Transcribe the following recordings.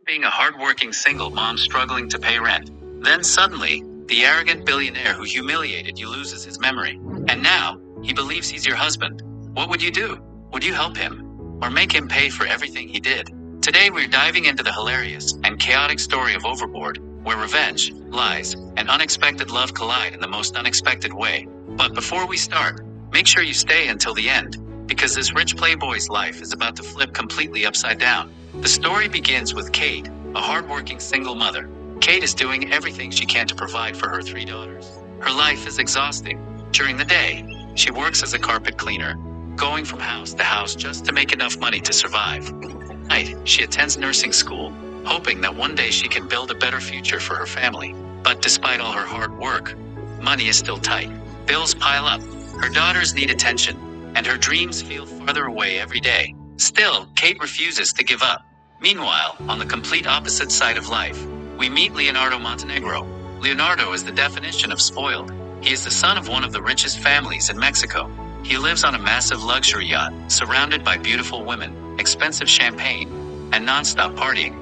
being a hardworking single mom struggling to pay rent. Then suddenly, the arrogant billionaire who humiliated you loses his memory. And now, he believes he's your husband. What would you do? Would you help him? Or make him pay for everything he did? Today we're diving into the hilarious and chaotic story of Overboard, where revenge, lies, and unexpected love collide in the most unexpected way. But before we start, make sure you stay until the end, because this rich playboy's life is about to flip completely upside down. The story begins with Kate, a hardworking single mother. Kate is doing everything she can to provide for her 3 daughters. Her life is exhausting. During the day, she works as a carpet cleaner, going from house to house just to make enough money to survive. At night, she attends nursing school, hoping that one day she can build a better future for her family. But despite all her hard work, money is still tight. Bills pile up, her daughters need attention, and her dreams feel farther away every day. Still, Kate refuses to give up. Meanwhile, on the complete opposite side of life, we meet Leonardo Montenegro. Leonardo is the definition of spoiled. He is the son of one of the richest families in Mexico. He lives on a massive luxury yacht, surrounded by beautiful women, expensive champagne, and non-stop partying.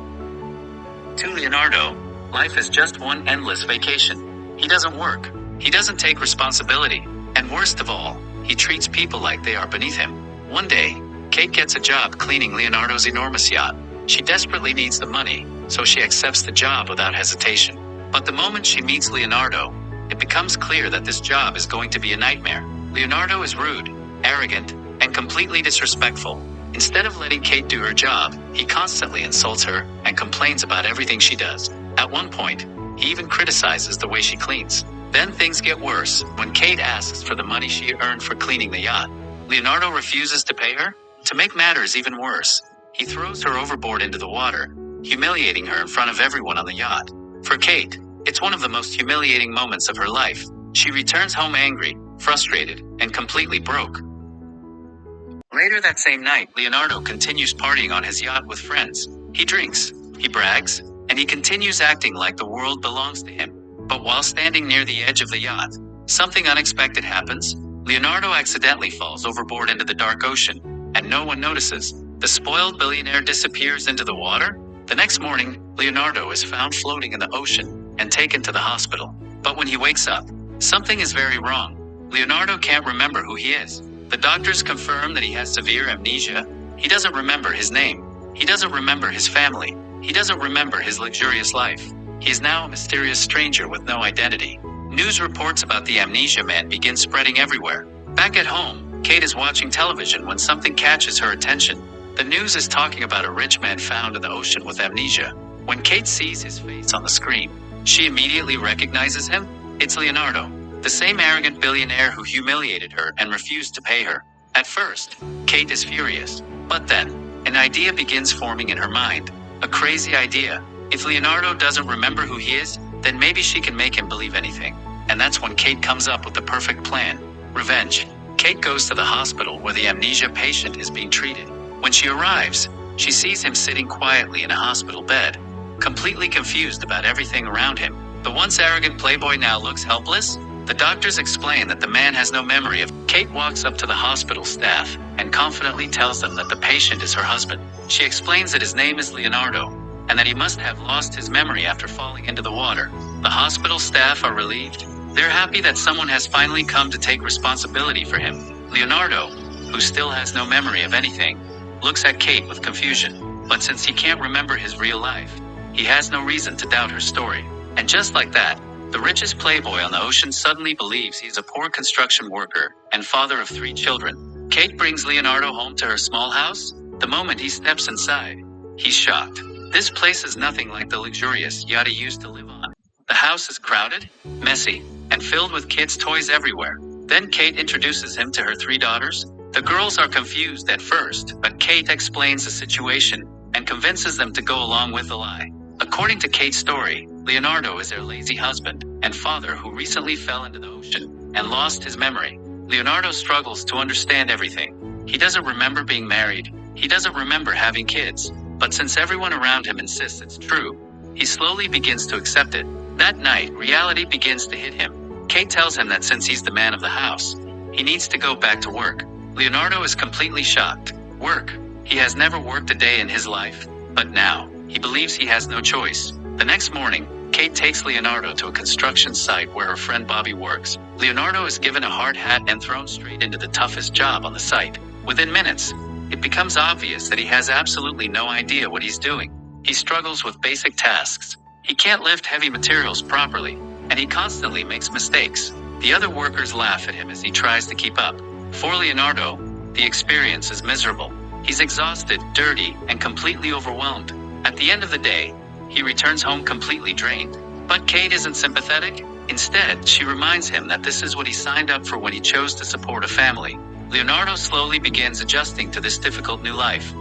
To Leonardo, life is just one endless vacation. He doesn't work. He doesn't take responsibility. And worst of all, he treats people like they are beneath him. One day, Kate gets a job cleaning Leonardo's enormous yacht. She desperately needs the money, so she accepts the job without hesitation. But the moment she meets Leonardo, it becomes clear that this job is going to be a nightmare. Leonardo is rude, arrogant, and completely disrespectful. Instead of letting Kate do her job, he constantly insults her and complains about everything she does. At one point, he even criticizes the way she cleans. Then things get worse when Kate asks for the money she earned for cleaning the yacht. Leonardo refuses to pay her. To make matters even worse, he throws her overboard into the water, humiliating her in front of everyone on the yacht. For Kate, it's one of the most humiliating moments of her life. She returns home angry, frustrated, and completely broke. Later that same night, Leonardo continues partying on his yacht with friends. He drinks, he brags, and he continues acting like the world belongs to him. But while standing near the edge of the yacht, something unexpected happens. Leonardo accidentally falls overboard into the dark ocean, and no one notices. The spoiled billionaire disappears into the water. The next morning, Leonardo is found floating in the ocean and taken to the hospital. But when he wakes up, something is very wrong. Leonardo can't remember who he is. The doctors confirm that he has severe amnesia. He doesn't remember his name. He doesn't remember his family. He doesn't remember his luxurious life. He is now a mysterious stranger with no identity. News reports about the amnesia man begin spreading everywhere. Back at home, Kate is watching television when something catches her attention. The news is talking about a rich man found in the ocean with amnesia. When Kate sees his face on the screen, she immediately recognizes him. It's Leonardo, the same arrogant billionaire who humiliated her and refused to pay her. At first, Kate is furious. But then, an idea begins forming in her mind. A crazy idea. If Leonardo doesn't remember who he is, then maybe she can make him believe anything. And that's when Kate comes up with the perfect plan. Revenge. Kate goes to the hospital where the amnesia patient is being treated. When she arrives, she sees him sitting quietly in a hospital bed, completely confused about everything around him. The once arrogant playboy now looks helpless. The doctors explain that the man has no memory of. Kate walks up to the hospital staff and confidently tells them that the patient is her husband. She explains that his name is Leonardo and that he must have lost his memory after falling into the water. The hospital staff are relieved. They're happy that someone has finally come to take responsibility for him. Leonardo, who still has no memory of anything, looks at Kate with confusion. But since he can't remember his real life, he has no reason to doubt her story. And just like that, the richest playboy on the ocean suddenly believes he's a poor construction worker and father of 3 children. Kate brings Leonardo home to her small house. The moment he steps inside, he's shocked. This place is nothing like the luxurious yacht he used to live on. The house is crowded, messy, and filled with kids' toys everywhere. Then Kate introduces him to her 3 daughters. The girls are confused at first, but Kate explains the situation and convinces them to go along with the lie. According to Kate's story, Leonardo is their lazy husband and father who recently fell into the ocean and lost his memory. Leonardo struggles to understand everything. He doesn't remember being married. He doesn't remember having kids. But since everyone around him insists it's true, he slowly begins to accept it. That night, reality begins to hit him. Kate tells him that since he's the man of the house, he needs to go back to work. Leonardo is completely shocked. Work. He has never worked a day in his life. But now, he believes he has no choice. The next morning, Kate takes Leonardo to a construction site where her friend Bobby works. Leonardo is given a hard hat and thrown straight into the toughest job on the site. Within minutes, it becomes obvious that he has absolutely no idea what he's doing. He struggles with basic tasks. He can't lift heavy materials properly, and he constantly makes mistakes. The other workers laugh at him as he tries to keep up. For Leonardo, the experience is miserable. He's exhausted, dirty, and completely overwhelmed. At the end of the day, he returns home completely drained. But Kate isn't sympathetic. Instead, she reminds him that this is what he signed up for when he chose to support a family. Leonardo slowly begins adjusting to this difficult new life.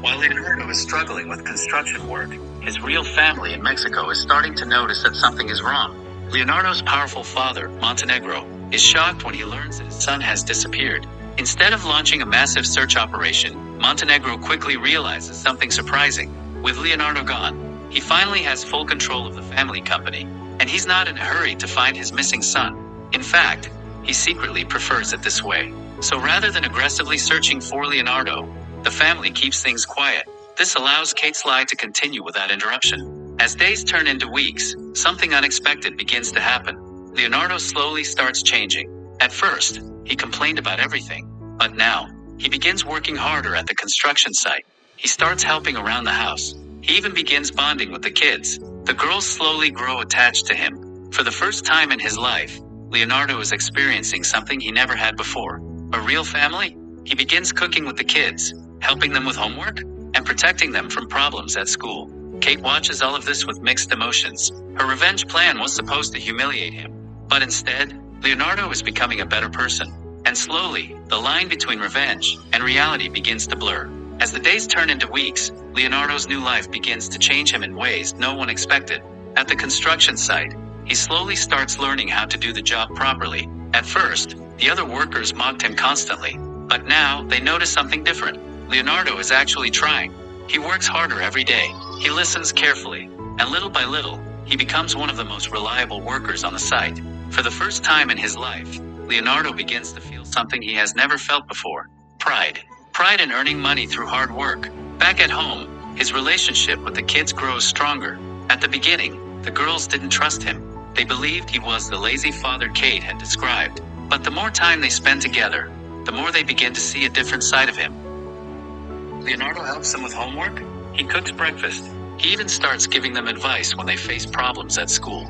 While Leonardo is struggling with construction work, his real family in Mexico is starting to notice that something is wrong. Leonardo's powerful father, Montenegro, is shocked when he learns that his son has disappeared. Instead of launching a massive search operation, Montenegro quickly realizes something surprising. With Leonardo gone, he finally has full control of the family company, and he's not in a hurry to find his missing son. In fact, he secretly prefers it this way. So rather than aggressively searching for Leonardo, the family keeps things quiet. This allows Kate's lie to continue without interruption. As days turn into weeks, something unexpected begins to happen. Leonardo slowly starts changing. At first, he complained about everything, but now, he begins working harder at the construction site. He starts helping around the house. He even begins bonding with the kids. The girls slowly grow attached to him. For the first time in his life, Leonardo is experiencing something he never had before. A real family? He begins cooking with the kids, helping them with homework, and protecting them from problems at school. Kate watches all of this with mixed emotions. Her revenge plan was supposed to humiliate him, but instead, Leonardo is becoming a better person. And slowly, the line between revenge and reality begins to blur. As the days turn into weeks, Leonardo's new life begins to change him in ways no one expected. At the construction site, he slowly starts learning how to do the job properly. At first, the other workers mocked him constantly, but now they notice something different. Leonardo is actually trying. He works harder every day. He listens carefully, and little by little, he becomes one of the most reliable workers on the site. For the first time in his life, Leonardo begins to feel something he has never felt before: pride. Pride in earning money through hard work. Back at home, his relationship with the kids grows stronger. At the beginning, the girls didn't trust him. They believed he was the lazy father Kate had described. But the more time they spend together, the more they begin to see a different side of him. Leonardo helps them with homework. He cooks breakfast. He even starts giving them advice when they face problems at school.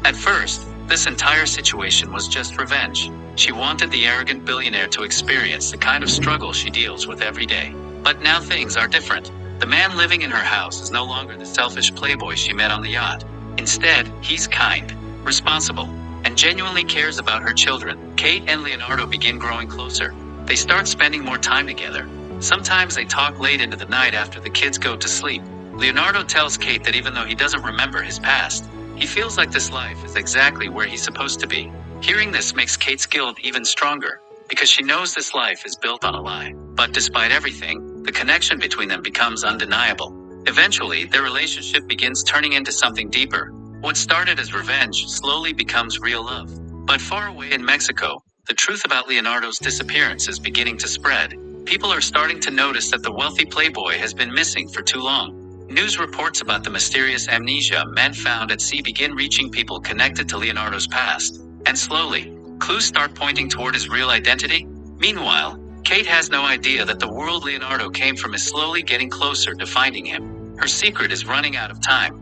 At first, this entire situation was just revenge. She wanted the arrogant billionaire to experience the kind of struggle she deals with every day. But now things are different. The man living in her house is no longer the selfish playboy she met on the yacht. Instead, he's kind, responsible, and genuinely cares about her children. Kate and Leonardo begin growing closer. They start spending more time together. Sometimes they talk late into the night after the kids go to sleep. Leonardo tells Kate that even though he doesn't remember his past, he feels like this life is exactly where he's supposed to be. Hearing this makes Kate's guilt even stronger, because she knows this life is built on a lie. But despite everything, the connection between them becomes undeniable. Eventually, their relationship begins turning into something deeper. What started as revenge slowly becomes real love. But far away in Mexico, the truth about Leonardo's disappearance is beginning to spread. People are starting to notice that the wealthy playboy has been missing for too long. News reports about the mysterious amnesia men found at sea begin reaching people connected to Leonardo's past. And slowly, clues start pointing toward his real identity. Meanwhile, Kate has no idea that the world Leonardo came from is slowly getting closer to finding him. Her secret is running out of time.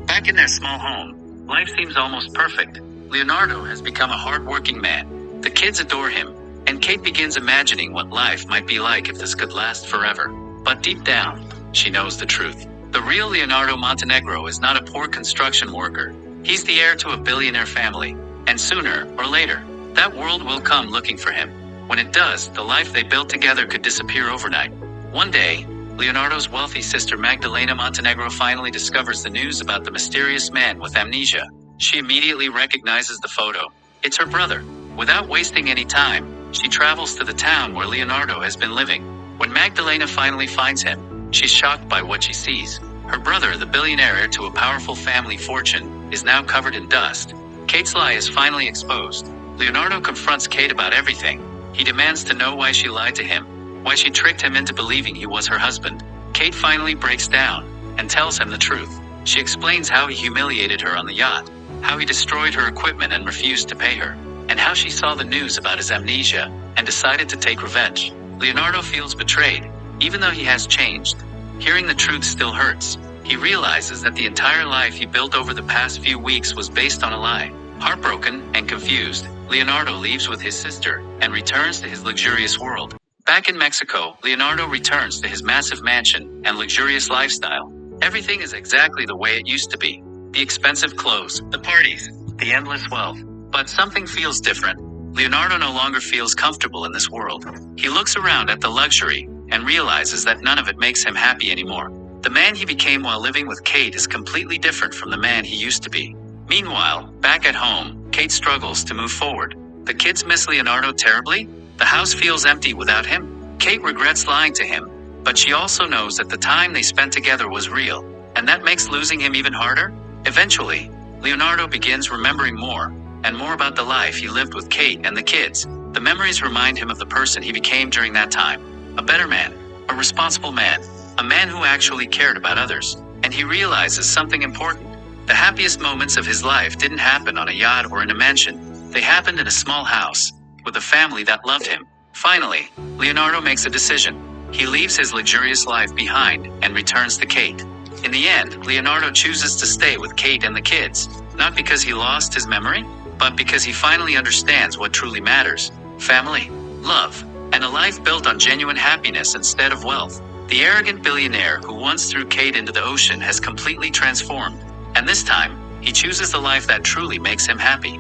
Back in their small home, life seems almost perfect. Leonardo has become a hard-working man. The kids adore him, and Kate begins imagining what life might be like if this could last forever. But deep down, she knows the truth. The real Leonardo Montenegro is not a poor construction worker. He's the heir to a billionaire family, and sooner or later, that world will come looking for him. When it does, the life they built together could disappear overnight. One day, Leonardo's wealthy sister Magdalena Montenegro finally discovers the news about the mysterious man with amnesia. She immediately recognizes the photo. It's her brother. Without wasting any time, she travels to the town where Leonardo has been living. When Magdalena finally finds him, she's shocked by what she sees. Her brother, the billionaire heir to a powerful family fortune, is now covered in dust. Kate's lie is finally exposed. Leonardo confronts Kate about everything. He demands to know why she lied to him, why she tricked him into believing he was her husband. Kate finally breaks down and tells him the truth. She explains how he humiliated her on the yacht, how he destroyed her equipment and refused to pay her, and how she saw the news about his amnesia and decided to take revenge. Leonardo feels betrayed, even though he has changed. Hearing the truth still hurts. He realizes that the entire life he built over the past few weeks was based on a lie. Heartbroken and confused, Leonardo leaves with his sister and returns to his luxurious world. Back in Mexico, Leonardo returns to his massive mansion and luxurious lifestyle. Everything is exactly the way it used to be. The expensive clothes, the parties, the endless wealth. But something feels different. Leonardo no longer feels comfortable in this world. He looks around at the luxury and realizes that none of it makes him happy anymore. The man he became while living with Kate is completely different from the man he used to be. Meanwhile, back at home, Kate struggles to move forward. The kids miss Leonardo terribly. The house feels empty without him. Kate regrets lying to him, but she also knows that the time they spent together was real, and that makes losing him even harder. Eventually, Leonardo begins remembering more and more about the life he lived with Kate and the kids. The memories remind him of the person he became during that time. A better man, a responsible man, a man who actually cared about others. And he realizes something important. The happiest moments of his life didn't happen on a yacht or in a mansion. They happened in a small house, with a family that loved him. Finally, Leonardo makes a decision. He leaves his luxurious life behind and returns to Kate. In the end, Leonardo chooses to stay with Kate and the kids, not because he lost his memory, but because he finally understands what truly matters: family, love, and a life built on genuine happiness instead of wealth. The arrogant billionaire who once threw Kate into the ocean has completely transformed, and this time, he chooses the life that truly makes him happy.